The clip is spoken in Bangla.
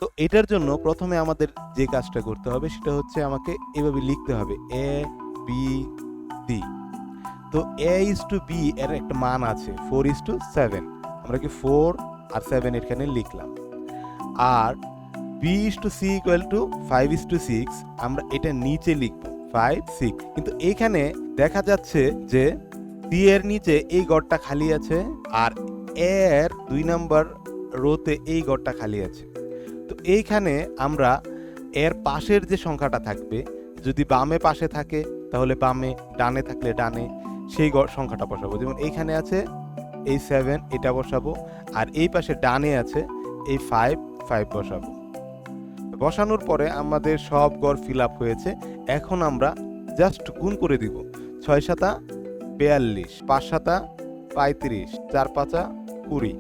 তো এটার জন্য প্রথমে আমাদের যে কাজটা করতে হবে সেটা হচ্ছে আমাকে এভাবে লিখতে হবে এ বি সি। তো এ ইজ টু বি এর একটা মান আছে 4:7। আমরা কি 4 আর 7 এখানে লিখলাম। আর B is to C equal to 5:6, আমরা এটা নিচে লিখবো 5 6। কিন্তু এইখানে দেখা যাচ্ছে যে সি এর নিচে এই ঘরটা খালি আছে আর এ এর 2 নাম্বার রোতে এই ঘরটা খালি আছে। তো এইখানে আমরা এর পাশের যে সংখ্যাটা থাকবে, যদি বামে পাশে থাকে তাহলে বামে, ডানে থাকলে ডানে সেই সংখ্যাটা বসাবো। যেমন এইখানে আছে এই 7, এটা বসাবো। আর এই পাশে ডানে আছে এই 5 5 বসাবো। বসানোর পরে আমাদের সব ঘর ফিল আপ হয়েছে। এখন আমরা জাস্ট গুণ করে দিব। 6 7 42, 5 7 35, 4 5 20।